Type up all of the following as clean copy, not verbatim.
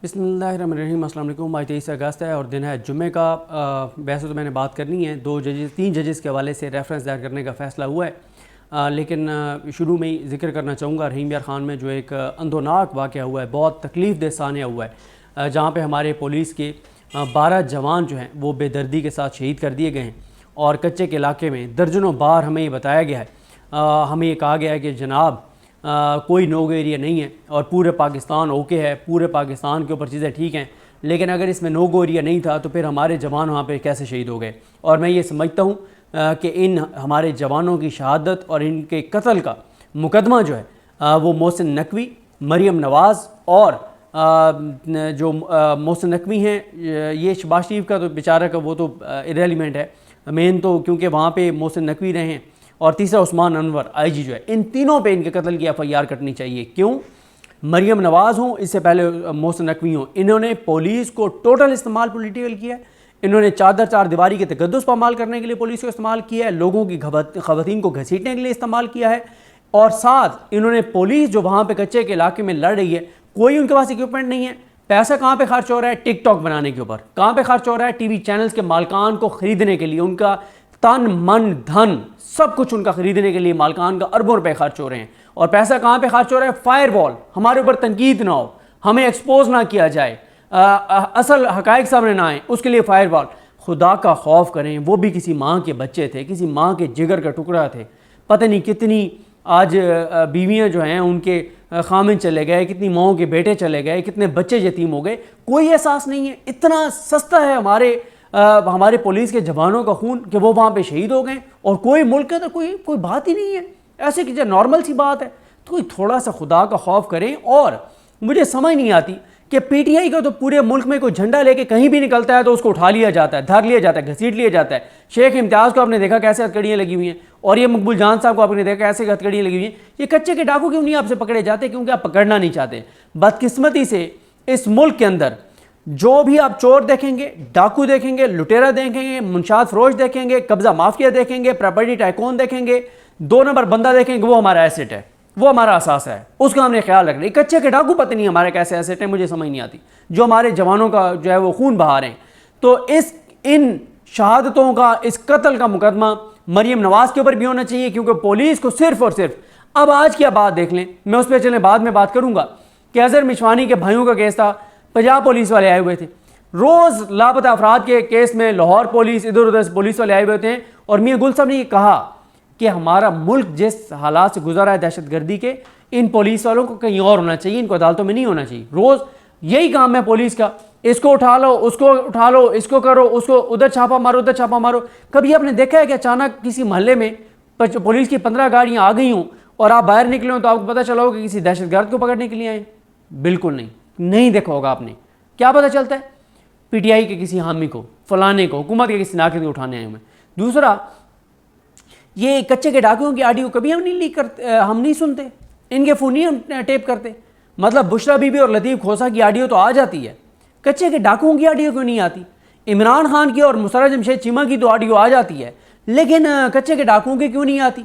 बिस्मिल्लाहिर्रहमानिर्रहीम। अस्सलाम वालेकुम। आज 23 अगस्त है और दिन है जुम्मे का। वैसे तो मैंने बात करनी है, तीन जजेस के हवाले से रेफरेंस दायर करने का फ़ैसला हुआ है, लेकिन शुरू में ही जिक्र करना चाहूँगा रहीम यार ख़ान में जो एक अंधोनाक वाक़या हुआ है, बहुत तकलीफ़ दह सानिया हुआ है, जहाँ पे हमारे पुलिस के 12 जवान जो हैं वो बेदर्दी के साथ शहीद कर दिए गए हैं। और कच्चे के इलाके में दर्जनों बार हमें ये बताया गया है, हमें ये कहा गया है कि जनाब कोई नो गो एरिया नहीं है और पूरे पाकिस्तान ओके है, पूरे पाकिस्तान के ऊपर चीज़ें ठीक हैं। लेकिन अगर इसमें नो गो एरिया नहीं था तो फिर हमारे जवान वहाँ पे कैसे शहीद हो गए। और मैं ये समझता हूँ कि इन हमारे जवानों की शहादत और इनके कत्ल का मुकदमा जो है वो मोहसिन नकवी, मरियम नवाज़ और जो मोहसिन नकवी हैं, ये शहबाज शरीफ का तो बेचारा का वो तो इरेलीवेंट है मेन, तो क्योंकि वहाँ पे मोहसिन नकवी रहे हैं, और तीसरा उस्मान अनवर आईजी जो है, इन तीनों पे इनके कत्ल की एफआईआर कटनी चाहिए। क्यों? मरियम नवाज़ हों, इससे पहले मोहसिन नकवी हों, इन्होंने पुलिस को टोटल इस्तेमाल पॉलिटिकल किया है। इन्होंने चार दीवारी के तकद्दुस पामाल करने के लिए पुलिस को इस्तेमाल किया है, लोगों की ख़वातीन को घसीटने के लिए इस्तेमाल किया है, और साथ इन्होंने पुलिस जो वहाँ पर कच्चे के इलाके में लड़ रही है, कोई उनके पास इक्विपमेंट नहीं है। पैसा कहाँ पे खर्च हो रहा है? टिकटॉक बनाने के ऊपर। कहाँ पे खर्च हो रहा है? टीवी चैनल्स के मालकान को ख़रीदने के लिए, उनका तन मन धन सब कुछ उनका ख़रीदने के लिए मालकान का अरबों रुपए खर्च हो रहे हैं। और पैसा कहाँ पे खर्च हो रहा है? फायरवॉल, हमारे ऊपर तनकीद ना हो, हमें एक्सपोज ना किया जाए, असल हकायक सामने ना आए, उसके लिए फायरवॉल। खुदा का खौफ करें, वो भी किसी माँ के बच्चे थे, किसी माँ के जिगर का टुकड़ा थे। पता नहीं कितनी आज बीवियाँ जो हैं उनके खामिन चले गए, कितनी माओं के बेटे चले गए, कितने बच्चे यतीम हो गए, कोई एहसास नहीं है। इतना सस्ता है हमारे पुलिस के जवानों का खून कि वो वहाँ पे शहीद हो गए, और कोई मुल्क के अंदर कोई बात ही नहीं है, ऐसे कि जो नॉर्मल सी बात है। तो कोई थोड़ा सा खुदा का खौफ करें। और मुझे समझ नहीं आती कि पीटीआई का तो पूरे मुल्क में कोई झंडा लेके कहीं भी निकलता है तो उसको उठा लिया जाता है, धर लिया जाता है, घसीट लिया जाता है। शेख इम्तियाज़ को आपने देखा कैसे हथकड़ियाँ लगी हुई हैं, और ये मकबूल जान साहब को आपने देखा कैसे हथकड़ियाँ लगी हुई हैं। ये कच्चे के डाकू क्यों नहीं आपसे पकड़े जाते? क्योंकि आप पकड़ना नहीं चाहते। बदकिस्मती से इस मुल्क के अंदर जो भी आप चोर देखेंगे, डाकू देखेंगे, लुटेरा देखेंगे, मुंशात फरोश देखेंगे, कब्जा माफिया देखेंगे, प्रॉपर्टी टाइकून देखेंगे, 2 नंबर बंदा देखेंगे, वो हमारा एसेट है, वो हमारा असास है, उसका हमने ख्याल रखना है। कच्चे के डाकू पता नहीं हमारे कैसे एसेट है, मुझे समझ नहीं आती, जो हमारे जवानों का जो है वो खून बहा रहे हैं। तो इन शहादतों का, इस कत्ल का मुकदमा मरियम नवाज़ के ऊपर भी होना चाहिए, क्योंकि पुलिस को सिर्फ और सिर्फ, अब आज की बात देख लें, मैं उस पर चलें बाद में बात करूंगा कि अजहर मिशवानी के भाइयों का केस था, पंजाब पुलिस वाले आए हुए थे, रोज़ लापता अफराद के केस में लाहौर पुलिस, इधर उधर से पुलिस वाले आए हुए थे। और मियां गुल साहब ने ये कहा कि हमारा मुल्क जिस हालात से गुजरा है दहशतगर्दी के, इन पुलिस वालों को कहीं और होना चाहिए, इनको अदालतों में नहीं होना चाहिए। रोज़ यही काम है पुलिस का, इसको उठा लो, उसको उठा लो, इसको करो, उसको उधर छापा मारो, उधर छापा मारो। कभी आपने देखा है कि अचानक किसी मोहल्ले में पुलिस की 15 गाड़ियाँ आ गई हों और आप बाहर निकले हो तो आपको पता चला हो कि किसी दहशतगर्द को पकड़ने के लिए आए? बिल्कुल नहीं देखा होगा आपने। क्या पता चलता है? पीटीआई के किसी हामी को, फलाने को, हुकूमत के किसी नाके को उठाने आए हुए। दूसरा, ये कच्चे के डाकुओं की ऑडियो कभी हम नहीं लीक करते, हम नहीं सुनते, इनके फ़ोन नहीं हम टेप करते। मतलब बुशरा बीबी और लतीफ़ खोसा की ऑडियो तो आ जाती है, कच्चे के डाकुओं की ऑडियो क्यों नहीं आती? इमरान खान की और मुसर्रत जमशेद चीमा की तो ऑडियो आ जाती है, लेकिन कच्चे के डाकुओं की क्यों नहीं आती?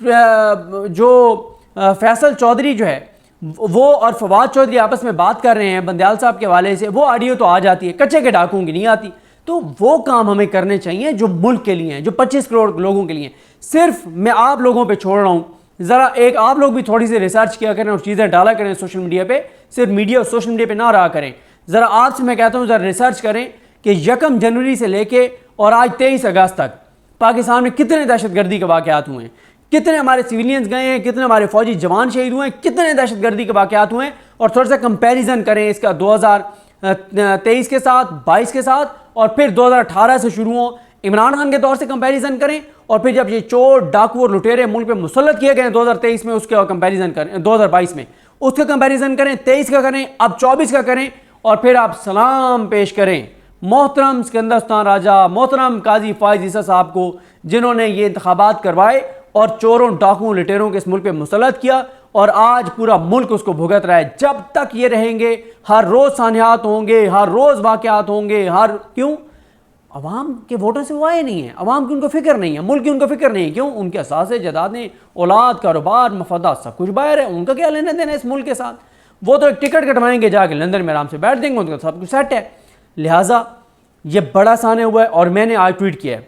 जो फैसल चौधरी जो है वो और फवाद चौधरी आपस में बात कर रहे हैं बंदयाल साहब के हवाले से, वो ऑडियो तो आ जाती है, कच्चे के डाकुओं की नहीं आती। तो वो काम हमें करने चाहिए जो मुल्क के लिए हैं, जो 25 करोड़ लोगों के लिए। सिर्फ मैं आप लोगों पे छोड़ रहा हूँ, ज़रा एक आप लोग भी थोड़ी सी रिसर्च किया करें और चीज़ें डाला करें सोशल मीडिया पे, सिर्फ मीडिया और सोशल मीडिया पे ना रहा करें। ज़रा आपसे मैं कहता हूँ ज़रा रिसर्च करें कि 1 जनवरी से लेके और आज 23 अगस्त तक पाकिस्तान में कितने दहशतगर्दी के वाक़यात हुए हैं, कितने हमारे सिविलियंस गए हैं, कितने हमारे फौजी जवान शहीद हुए हैं, कितने दहशतगर्दी के वाक़यात हुए हैं। और थोड़ा सा कंपैरिजन करें इसका 2023 के साथ, 22 के साथ, और फिर 2018 से शुरू हो इमरान खान के दौर से कंपैरिजन करें, और फिर जब ये चोर डाकू और लुटेरे मुल्क पे मुसल्लत किए गए 2023 में, उसके कंपैरिजन करें 2022 में, उसका कंपैरिजन करें, 23 का करें, अब 24 का करें, और फिर आप सलाम पेश करें मोहतरम सिकंदर सुल्तान राजा, मोहतरम काजी फायज ईसा साहब को, जिन्होंने ये इंतखाबात करवाए और चोरों डाकुओं लुटेरों के इस मुल्क पे मुसल्लत किया, और आज पूरा मुल्क उसको भुगत रहा है। जब तक ये रहेंगे हर रोज़ सानियात होंगे, हर रोज़ वाक़यात होंगे, क्यों? अवाम के वोटों से वो आए नहीं है, अवाम की उनको फिक्र नहीं है, मुल्क की उनको फिक्र नहीं है। क्यों? उनके असासे, जदादें, औलाद, कारोबार, मफादात सब कुछ बाहर है, उनका क्या लेना देना इस मुल्क के साथ। वो तो एक टिकट कटवाएंगे, जाके लंदन में आराम से बैठ देंगे, उनका सब कुछ सेट है। लिहाजा ये बड़ा आसान हुआ है। और मैंने आज ट्वीट किया है,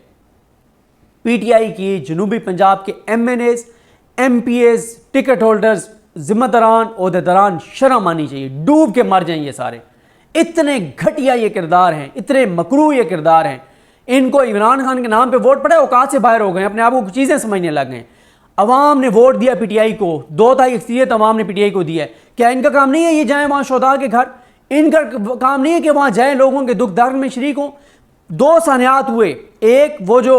पीटीआई की जनूबी पंजाब के MNAs, MPAs, टिकट होल्डर्स, जिम्मेदारान, ओहदेदारान, शर्म आनी चाहिए, डूब के मर जाएं ये सारे। इतने घटिया ये किरदार हैं, इतने मकरूह ये किरदार हैं। इनको इमरान खान के नाम पे वोट पड़ा, औकात से बाहर हो गए, अपने आप को चीज़ें समझने लग गए। अवाम ने वोट दिया पीटीआई को, 2/3 अक्सरियत अवाम ने पीटीआई को दिया है। क्या इनका काम नहीं है ये जाए वहाँ शोधा के घर? इनका काम नहीं है कि वहाँ जाए लोगों के दुख दर्द में शरीक हों? 2 सानियात हुए, एक वो जो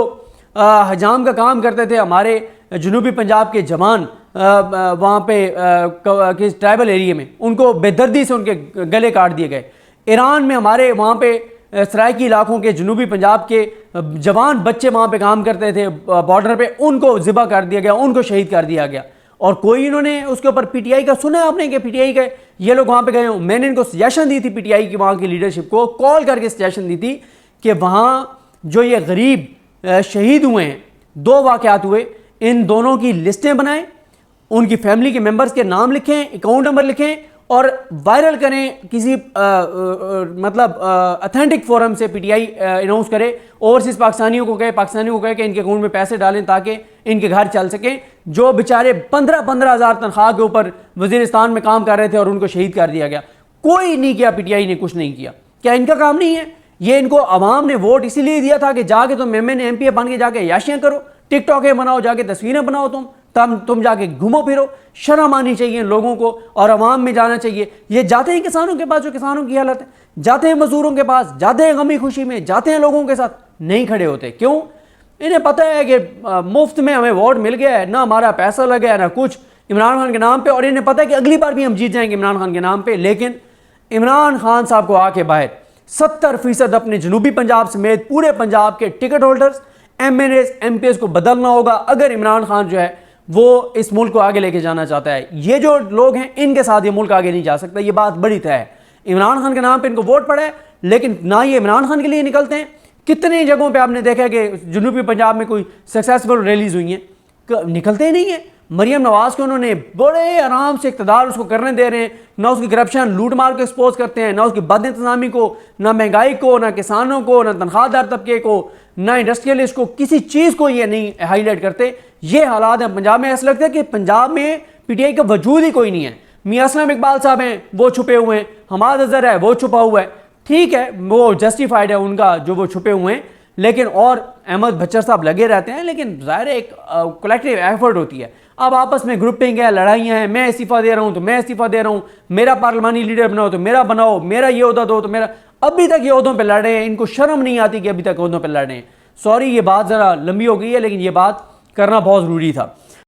हजाम का काम करते थे हमारे जनूबी पंजाब के जवान वहाँ पे किस ट्राइबल एरिया में, उनको बेदर्दी से उनके गले काट दिए गए। ईरान में हमारे वहाँ पे सराइकी इलाकों के जनूबी पंजाब के जवान बच्चे वहाँ पे काम करते थे बॉर्डर पे, उनको ज़िबा कर दिया गया, उनको शहीद कर दिया गया। और कोई इन्होंने उसके ऊपर पीटीआई का सुना आपने कि पीटीआई के ये लोग वहाँ पे गए हों? मैंने इनको सजेशन दी थी, पीटीआई की वहाँ की लीडरशिप को कॉल करके सजेशन दी थी कि वहाँ जो ये गरीब शहीद हुए हैं, 2 वाक़यात हुए, इन दोनों की लिस्टें बनाएं, उनकी फैमिली के मेंबर्स के नाम लिखें, अकाउंट नंबर लिखें और वायरल करें किसी मतलब अथेंटिक फोरम से। पीटीआई अनाउंस करे, ओवरसीज़ पाकिस्तानियों को कहे कि इनके अकाउंट में पैसे डालें ताकि इनके घर चल सकें, जो बेचारे 15-15 हज़ार तनख्वाह के ऊपर वज़ीरिस्तान में काम कर रहे थे और उनको शहीद कर दिया गया। कोई नहीं किया, पीटीआई ने कुछ नहीं किया। क्या इनका काम नहीं है? ये इनको आवाम ने वोट इसीलिए दिया था कि जाके तुम MNA MPA बन के जाके याशियाँ करो, टिकटॉकें बनाओ, जाके तस्वीरें बनाओ, तुम जाके घूमो फिरो। शर्म आनी चाहिए लोगों को और अवाम में जाना चाहिए। ये जाते हैं किसानों के पास, जो किसानों की हालत है, जाते हैं मजदूरों के पास, जाते हैं गमी खुशी में, जाते हैं लोगों के साथ, नहीं खड़े होते। क्यों? इन्हें पता है कि मुफ्त में हमें वोट मिल गया है, ना हमारा पैसा लगा है ना कुछ इमरान खान के नाम पे, और इन्हें पता है कि अगली बार भी हम जीत जाएंगे इमरान खान के नाम पे। लेकिन इमरान खान साहब को आके बाहर 70% अपने जनूबी पंजाब समेत पूरे पंजाब के टिकट होल्डर्स, MNAs, MPAs को बदलना होगा अगर इमरान खान जो है वो इस मुल्क को आगे लेके जाना चाहता है। ये जो लोग हैं, इनके साथ ये मुल्क आगे नहीं जा सकता, ये बात बड़ी तय है। इमरान खान के नाम पे इनको वोट पड़ा है, लेकिन ना ये इमरान खान के लिए निकलते हैं। कितनी जगहों पे आपने देखा है कि जनूबी पंजाब में कोई सक्सेसफुल रैलीज हुई हैं, निकलते ही नहीं है। मरियम नवाज को उन्होंने बड़े आराम से इक़्तिदार उसको करने दे रहे हैं, ना उसकी करप्शन लूट मार को एक्सपोज करते हैं, ना उसकी बद इंतजामी को, ना महंगाई को, ना किसानों को, ना तनख्वाहदार तबके को, ना इंडस्ट्रियलिस्ट को, किसी चीज़ को ये नहीं हाईलाइट करते। ये हालात हैं पंजाब में। ऐसा लगता है कि पंजाब में पीटीआई का वजूद ही कोई नहीं है। मियां असलम इकबाल साहब हैं, वो छुपे हुए हैं, हमाद अजहर है, वो छुपा हुआ है। ठीक है, वो जस्टिफाइड है उनका जो वो छुपे हुए हैं, लेकिन और अहमद बच्चर साहब लगे रहते हैं। लेकिन ज़ाहिर एक कलेक्टिव एफर्ट होती है। अब आपस में ग्रुपिंग है, लड़ाइयाँ हैं, मैं इस्तीफ़ा दे रहा हूँ तो मैं इस्तीफ़ा दे रहा हूँ, मेरा पार्लिमानी लीडर बनाओ तो मेरा बनाओ, मेरा ये ओहदा दो तो मेरा। अभी तक ये ओहदों पर लड़ रहे हैं, इनको शर्म नहीं आती कि अभी तक ओहदों पर लड़ रहे हैं। सॉरी, ये बात ज़रा लंबी हो गई है, लेकिन ये बात करना बहुत ज़रूरी था।